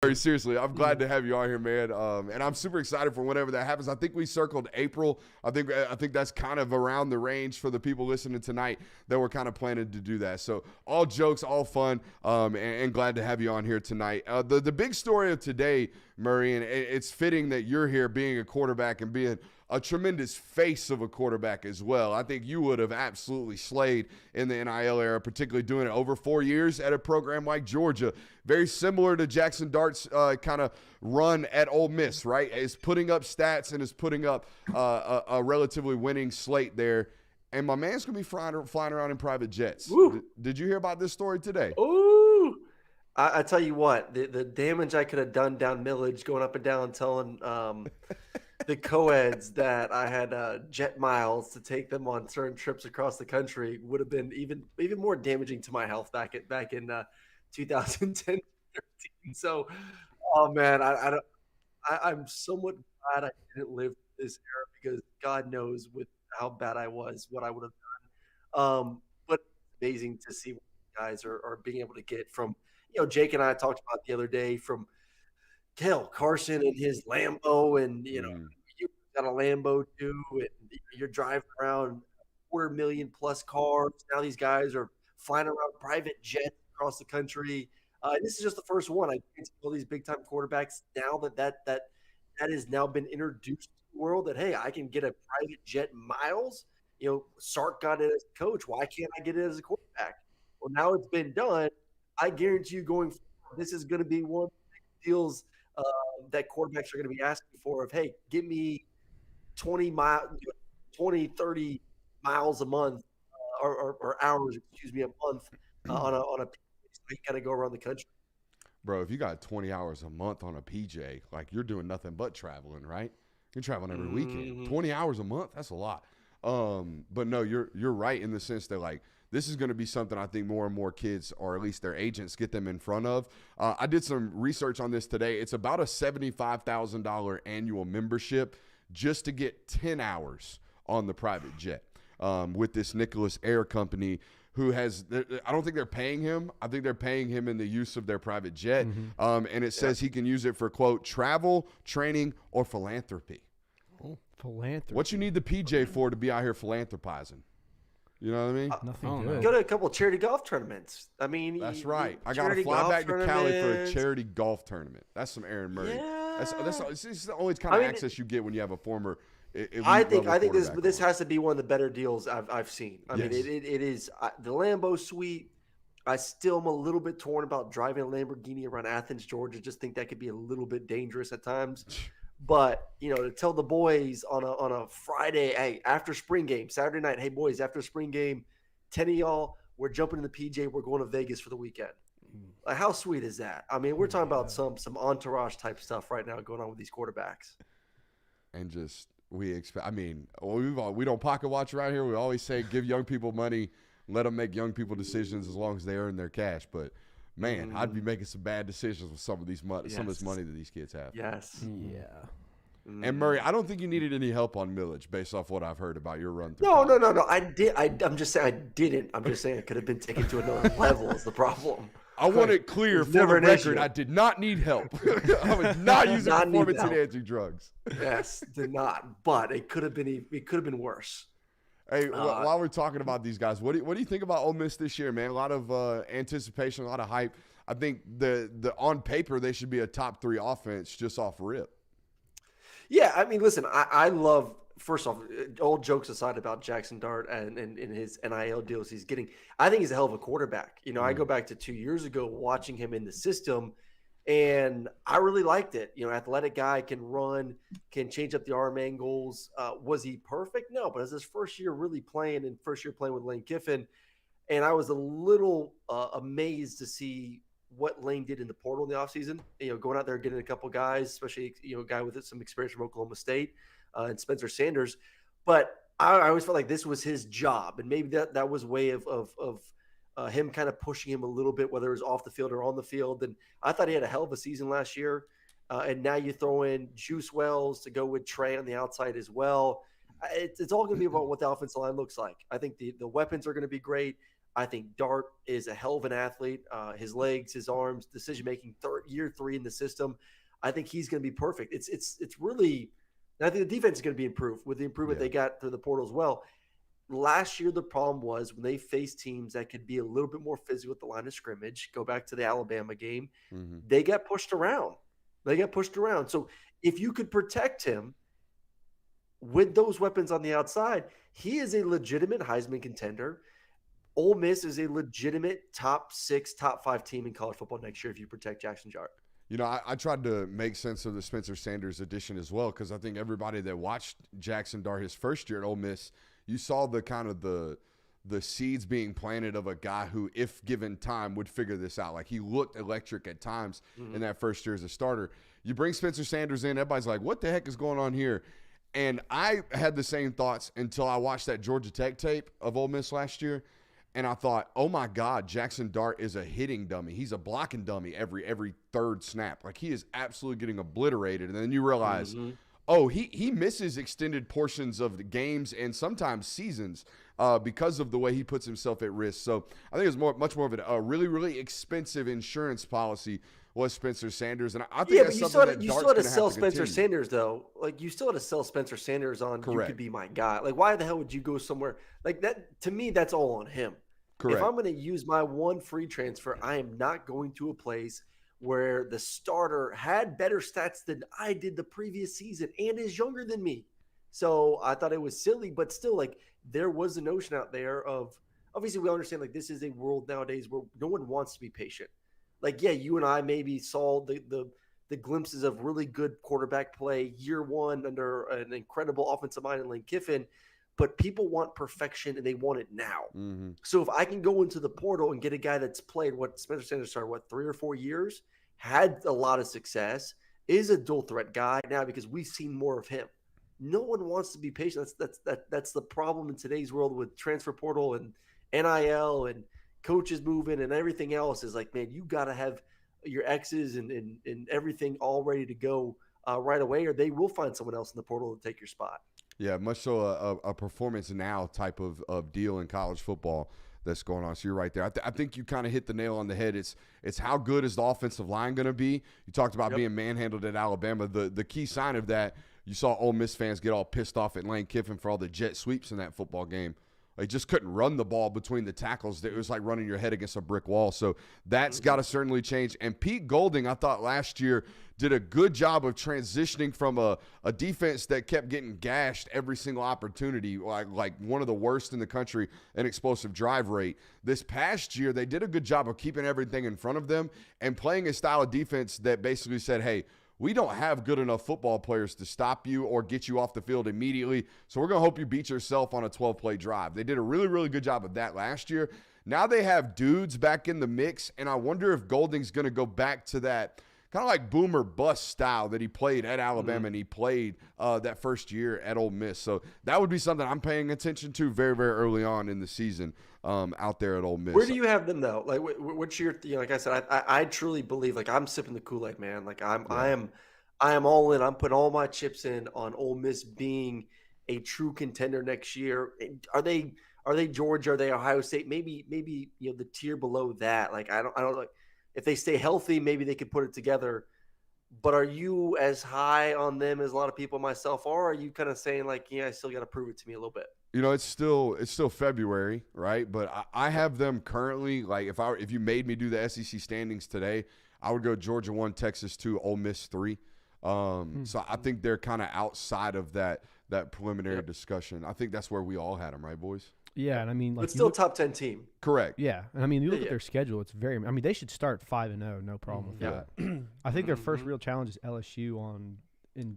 Very seriously, I'm glad to have you on here, man. And I'm super excited for whenever that happens. I think we circled April. I think that's kind of around the range for the people listening tonight that we're kind of planning to do that. So all jokes, all fun, and glad to have you on here tonight. The big story of today, Murray, and it's fitting that you're here being a quarterback and being a tremendous face of a quarterback as well. I think you would have absolutely slayed in the NIL era, particularly doing it over 4 years at a program like Georgia. Very similar to Jaxson Dart's kind of run at Ole Miss, right? Is putting up stats and is putting up a relatively winning slate there. And my man's going to be flying around in private jets. Did you hear about this story today? Ooh. I tell you what, the damage I could have done down Millage going up and down telling the co-eds that I had jet miles to take them on certain trips across the country would have been even more damaging to my health back in 2010, 13. So, oh man, I'm somewhat glad I didn't live this era because God knows with how bad I was, what I would have done. But it's amazing to see what guys are being able to get from, Jake and I talked about the other day from Kale Carson and his Lambo, and you got a Lambo too, and you're driving around $250,000+ cars. Now these guys are flying around private jets across the country. This is just the first one. I can see all these big time quarterbacks now that has now been introduced to the world that hey, I can get a private jet miles. Sark got it as a coach. Why can't I get it as a quarterback? Well, now it's been done. I guarantee you going forward, this is going to be one of the deals that quarterbacks are going to be asking for of, hey, give me 20, 30 miles a month or hours, a month on a so you got to go around the country. Bro, if you got 20 hours a month on a PJ, like you're doing nothing but traveling, right? You're traveling every weekend. 20 hours a month, that's a lot. But no, you're right in the sense that like this is going to be something I think more and more kids, or at least their agents, get them in front of. I did some research on this today. It's about a $75,000 annual membership just to get 10 hours on the private jet with this Nicholas Air company who has – I don't think they're paying him. I think they're paying him in the use of their private jet. And it says he can use it for, quote, travel, training, or philanthropy. Oh, philanthropy. What you need the PJ for to be out here philanthropizing? You know what I mean? Nothing good. Go to a couple of charity golf tournaments. I mean, that's right. I got to fly back to Cali for a charity golf tournament. That's some Aaron Murray. Yeah. It's the only kind of access you get when you have a former. I think this has to be one of the better deals I've seen. I mean, it is the Lambo suite. I still am a little bit torn about driving a Lamborghini around Athens, Georgia. Just think that could be a little bit dangerous at times. But, to tell the boys on a Friday, hey, after spring game, Saturday night, hey, boys, after spring game, 10 of y'all, we're jumping in the PJ. We're going to Vegas for the weekend. Like, how sweet is that? I mean, we're talking about some entourage type stuff right now going on with these quarterbacks. And just we expect – I mean, we don't pocket watch around here. We always say give young people money, let them make young people decisions as long as they earn their cash. But – man, I'd be making some bad decisions with some of this money that these kids have. Yes. Yeah. And Murray, I don't think you needed any help on millage based off what I've heard about your run through. No. I did. I'm just saying I didn't. I'm just saying it could have been taken to another level is the problem. I want it clear for the record. I did not need help. I was not using performance-enhancing drugs. Yes, did not. But it could have been. It could have been worse. Hey, while we're talking about these guys, what do you think about Ole Miss this year, man? A lot of anticipation, a lot of hype. I think the on paper they should be a top 3 offense just off rip. Yeah, I mean, listen, I love. First off, all jokes aside about Jaxson Dart and his NIL deals he's getting, I think he's a hell of a quarterback. I go back to 2 years ago watching him in the system, and I really liked it. Athletic guy, can run, can change up the arm angles. Was he perfect? No, but as his first year really playing with Lane Kiffin, and I was a little amazed to see what Lane did in the portal in the offseason. Going out there getting a couple guys, especially a guy with some experience from Oklahoma State and Spencer Sanders. But I always felt like this was his job, and maybe that was a way of him kind of pushing him a little bit, whether it was off the field or on the field. And I thought he had a hell of a season last year. And now you throw in Juice Wells to go with Trey on the outside as well. It's all going to be about what the offensive line looks like. I think the weapons are going to be great. I think Dart is a hell of an athlete. His legs, his arms, decision making. Year 3 in the system, I think he's going to be perfect. It's really. I think the defense is going to be improved with the improvement they got through the portal as well. Last year, the problem was when they faced teams that could be a little bit more physical at the line of scrimmage. Go back to the Alabama game, they got pushed around. So if you could protect him with those weapons on the outside, he is a legitimate Heisman contender. Ole Miss is a legitimate top 6, top 5 team in college football next year if you protect Jaxson Dart. You know, I tried to make sense of the Spencer Sanders edition as well, because I think everybody that watched Jaxson Dart his first year at Ole Miss, you saw the kind of the seeds being planted of a guy who, if given time, would figure this out. Like, he looked electric at times in that first year as a starter. You bring Spencer Sanders in, everybody's like, what the heck is going on here? And I had the same thoughts until I watched that Georgia Tech tape of Ole Miss last year. And I thought, oh my God, Jaxson Dart is a hitting dummy. He's a blocking dummy every third snap. Like, he is absolutely getting obliterated. And then you realize, oh, he misses extended portions of the games and sometimes seasons because of the way he puts himself at risk. So I think it's much more of a really, really expensive insurance policy was Spencer Sanders. And I think that's something that you Dart's still had to gonna sell have to Spencer continue. Sanders, though. Like, you still had to sell Spencer Sanders on Correct. You could be my guy. Like, why the hell would you go somewhere like that? To me, that's all on him. Correct. If I'm going to use my one free transfer, I am not going to a place where the starter had better stats than I did the previous season and is younger than me. So I thought it was silly, but still, like, there was a notion out there of, obviously we understand, like, this is a world nowadays where no one wants to be patient. Like, yeah, you and I maybe saw the glimpses of really good quarterback play year 1 under an incredible offensive mind in Lane Kiffin, but people want perfection and they want it now. So if I can go into the portal and get a guy that's played what Spencer Sanders started, 3 or 4 years, had a lot of success, is a dual threat guy now because we've seen more of him. No one wants to be patient. That's the problem in today's world with transfer portal and NIL and coaches moving and everything else. Is like, man, you got to have your X's and everything all ready to go right away, or they will find someone else in the portal to take your spot. Yeah, much so a performance now type of deal in college football that's going on. So you're right there. I think you kind of hit the nail on the head. It's how good is the offensive line going to be? You talked about being manhandled at Alabama. The key sign of that, you saw Ole Miss fans get all pissed off at Lane Kiffin for all the jet sweeps in that football game. They just couldn't run the ball between the tackles. It was like running your head against a brick wall. So that's got to certainly change. And Pete Golding, I thought last year, did a good job of transitioning from a defense that kept getting gashed every single opportunity, like one of the worst in the country in explosive drive rate. This past year, they did a good job of keeping everything in front of them and playing a style of defense that basically said, hey, we don't have good enough football players to stop you or get you off the field immediately, so we're going to hope you beat yourself on a 12-play drive. They did a really, really good job of that last year. Now they have dudes back in the mix, and I wonder if Golding's going to go back to that kind of like boom or bust style that he played at Alabama and he played that first year at Ole Miss. So that would be something I'm paying attention to very, very early on in the season out there at Ole Miss. Where do you have them though? Like, what's your? Like I said, I truly believe, like, I'm sipping the Kool-Aid, man. Like I am all in. I'm putting all my chips in on Ole Miss being a true contender next year. Are they Georgia? Are they Ohio State? Maybe the tier below that. Like I don't like. If they stay healthy, maybe they could put it together. But are you as high on them as a lot of people, myself, or are you kind of saying, like, yeah, I still got to prove it to me a little bit? You know, it's still February, right? But I have them currently, like, if you made me do the SEC standings today, I would go Georgia 1, Texas 2, Ole Miss 3. So I think they're kind of outside of that preliminary discussion. I think that's where we all had them, right, boys? Yeah, and I mean, like, but still a top 10 team. Correct. Yeah, and I mean, you look at their schedule; it's very. I mean, they should start 5-0, no problem with that. I think their first real challenge is LSU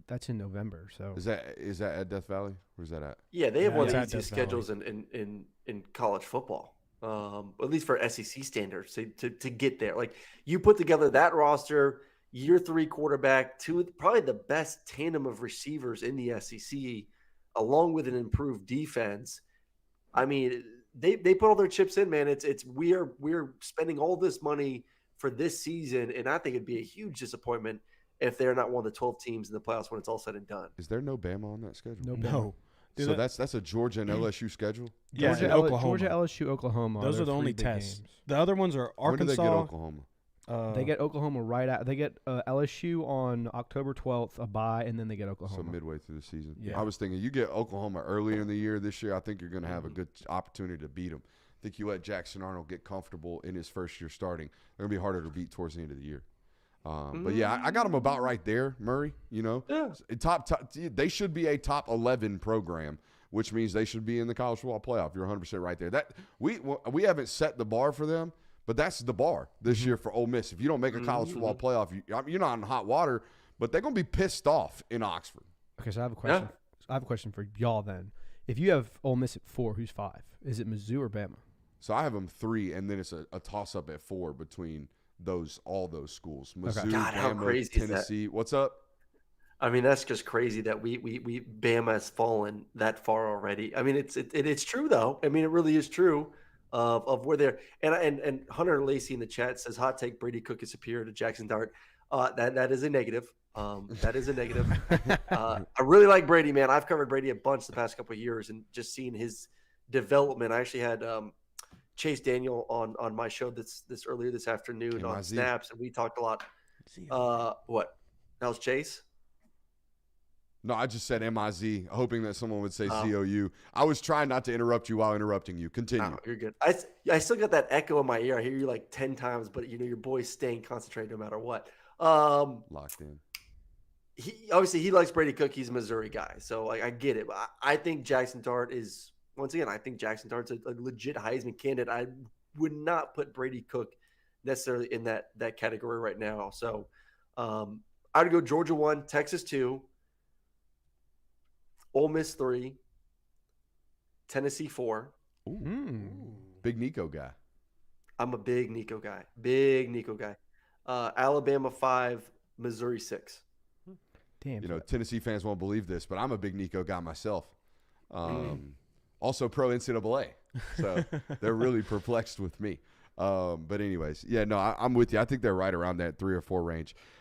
that's in November. So is that at Death Valley? Where's that at? Yeah, they have one of the it's at easiest Death schedules in college football, at least for SEC standards. To get there, like, you put together that roster, year 3 quarterback, probably the best tandem of receivers in the SEC, along with an improved defense. I mean, they put all their chips in, man. It's we're spending all this money for this season, and I think it'd be a huge disappointment if they're not one of the 12 teams in the playoffs when it's all said and done. Is there no Bama on that schedule? no. So that's a Georgia and LSU schedule. Yeah, Georgia, and Oklahoma. Georgia, LSU, Oklahoma. Those are the only tests. The other ones are Arkansas. When do they get Oklahoma? They get Oklahoma right at. They get LSU on October 12th, a bye, and then they get Oklahoma. So midway through the season. Yeah. I was thinking you get Oklahoma earlier in the year this year. I think you're going to have a good opportunity to beat them. I think you let Jackson Arnold get comfortable in his first year starting. They're going to be harder to beat towards the end of the year. But yeah, I got them about right there, Murray. You know, top. They should be a top 11 program, which means they should be in the college football playoff. You're 100% right there. That we haven't set the bar for them. But that's the bar this year for Ole Miss. If you don't make a college football playoff, you're not in hot water. But they're going to be pissed off in Oxford. Okay, so I have a question. I have a question for y'all then. If you have Ole Miss at 4, who's 5? Is it Mizzou or Bama? So I have them 3, and then it's a toss-up at 4 between all those schools. Mizzou, God, how Bama, crazy is that? Tennessee. What's up? I mean, that's just crazy that we Bama has fallen that far already. I mean, it's true though. I mean, it really is true of where they're and Hunter Lacey in the chat says hot take Brady Cook is superior to Jaxson Dart. That is a negative. That is a negative. I really like Brady, man. I've covered Brady a bunch the past couple of years and just seen his development. I actually had Chase Daniel on my show this earlier this afternoon on Snaps, and we talked a lot. What? That was Chase? No, I just said MIZ, hoping that someone would say ZOU. I was trying not to interrupt you while interrupting you. Continue. No, you're good. I still got that echo in my ear. I hear you like 10 times, but your boy's staying concentrated no matter what. Locked in. He likes Brady Cook. He's a Missouri guy, so I get it. But I think Jaxson Dart is I think Jaxson Dart's a legit Heisman candidate. I would not put Brady Cook necessarily in that category right now. So I would go Georgia 1, Texas 2. Ole Miss 3, Tennessee 4. Ooh. Big Nico guy. I'm a big Nico guy. Alabama 5, Missouri 6. Damn. Tennessee fans won't believe this, but I'm a big Nico guy myself. Also pro NCAA. So they're really perplexed with me. But anyways, yeah, no, I'm with you. I think they're right around that 3 or 4 range.